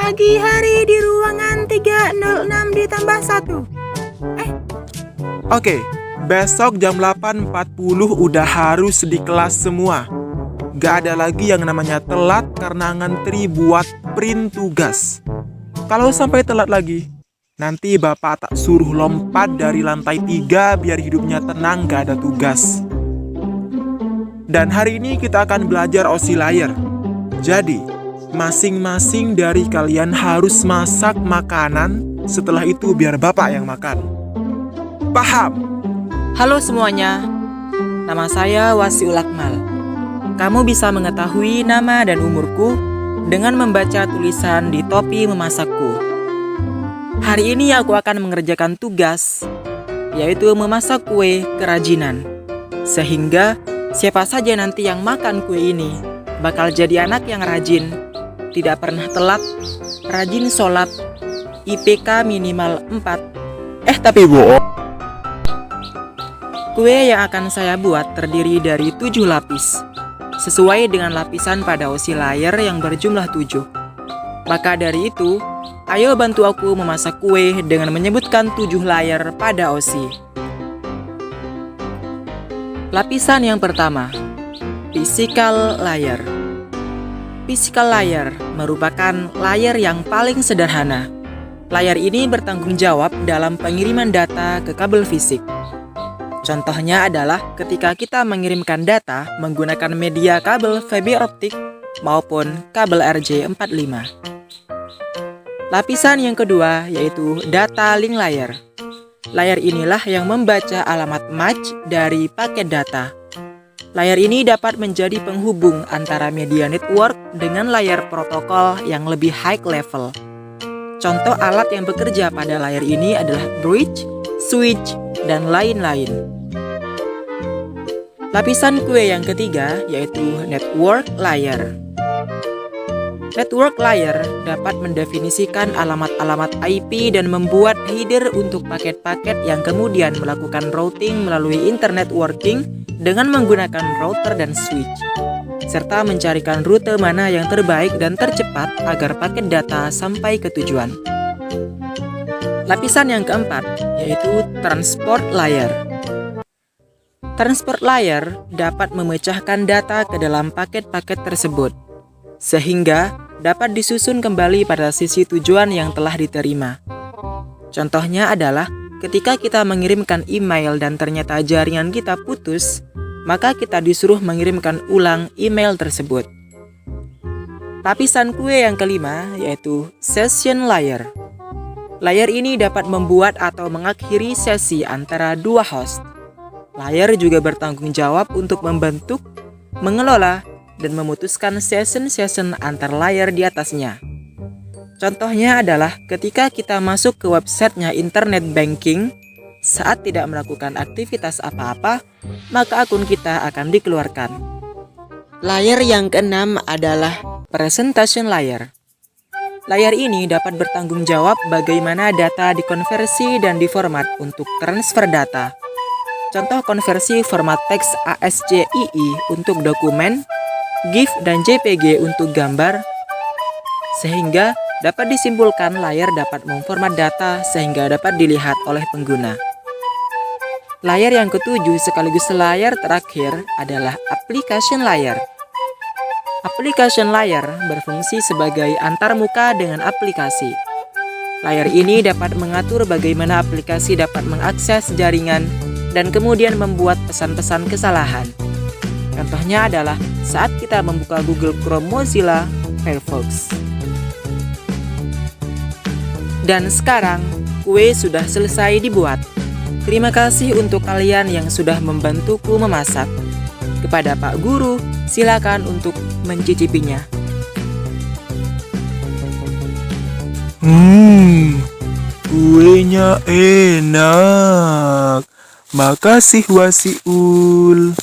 Pagi hari di ruangan 306 ditambah 1. Oke, besok jam 8.40 udah harus di kelas semua. Gak ada lagi yang namanya telat karena ngantri buat print tugas. Kalau sampai telat lagi, nanti bapak tak suruh lompat dari lantai 3 biar hidupnya tenang gak ada tugas. Dan hari ini kita akan belajar Oclayer. Jadi, masing-masing dari kalian harus masak makanan, setelah itu biar bapak yang makan. Paham? Halo semuanya, nama saya Wasiul Akmal. Kamu bisa mengetahui nama dan umurku dengan membaca tulisan di topi memasakku. Hari ini aku akan mengerjakan tugas, yaitu memasak kue kerajinan. Sehingga siapa saja nanti yang makan kue ini bakal jadi anak yang rajin, tidak pernah telat, rajin sholat, IPK minimal 4. Tapi bohong. Kue yang akan saya buat terdiri dari 7 lapis, sesuai dengan lapisan pada Oclayer yang berjumlah 7. Maka dari itu, ayo bantu aku memasak kue dengan menyebutkan 7 layer pada Oci. Lapisan yang pertama, physical layer. Physical layer merupakan layer yang paling sederhana. Layer ini bertanggung jawab dalam pengiriman data ke kabel fisik. Contohnya adalah ketika kita mengirimkan data menggunakan media kabel fiber optik maupun kabel RJ45. Lapisan yang kedua yaitu data link layer. Layer inilah yang membaca alamat match dari paket data. Layer ini dapat menjadi penghubung antara media network dengan layer protokol yang lebih high level. Contoh alat yang bekerja pada layer ini adalah bridge, switch, dan lain-lain. Lapisan kue yang ketiga yaitu network layer. Network layer dapat mendefinisikan alamat-alamat IP dan membuat header untuk paket-paket yang kemudian melakukan routing melalui internet working dengan menggunakan router dan switch, serta mencarikan rute mana yang terbaik dan tercepat agar paket data sampai ke tujuan. Lapisan yang keempat yaitu transport layer. Transport layer dapat memecahkan data ke dalam paket-paket tersebut, sehingga dapat disusun kembali pada sisi tujuan yang telah diterima. Contohnya adalah ketika kita mengirimkan email dan ternyata jaringan kita putus, maka kita disuruh mengirimkan ulang email tersebut. Lapisan kue yang kelima yaitu session layer. Layer ini dapat membuat atau mengakhiri sesi antara dua host. Layer juga bertanggung jawab untuk membentuk, mengelola, dan memutuskan session-session antar layer di atasnya. Contohnya adalah ketika kita masuk ke websitenya internet banking, saat tidak melakukan aktivitas apa-apa, maka akun kita akan dikeluarkan. Layer yang keenam adalah presentation layer. Layer ini dapat bertanggung jawab bagaimana data dikonversi dan diformat untuk transfer data. Contoh konversi format teks ASCII untuk dokumen, GIF dan JPG untuk gambar, sehingga dapat disimpulkan layer dapat memformat data sehingga dapat dilihat oleh pengguna. Layer yang ketujuh sekaligus layer terakhir adalah application layer. Application layer berfungsi sebagai antarmuka dengan aplikasi. Layer ini dapat mengatur bagaimana aplikasi dapat mengakses jaringan dan kemudian membuat pesan-pesan kesalahan. Contohnya adalah saat kita membuka Google Chrome Mozilla Firefox. Dan sekarang, kue sudah selesai dibuat. Terima kasih untuk kalian yang sudah membantuku memasak. Kepada Pak Guru, silakan untuk mencicipinya. Kuenya enak. Makasih Wasiul.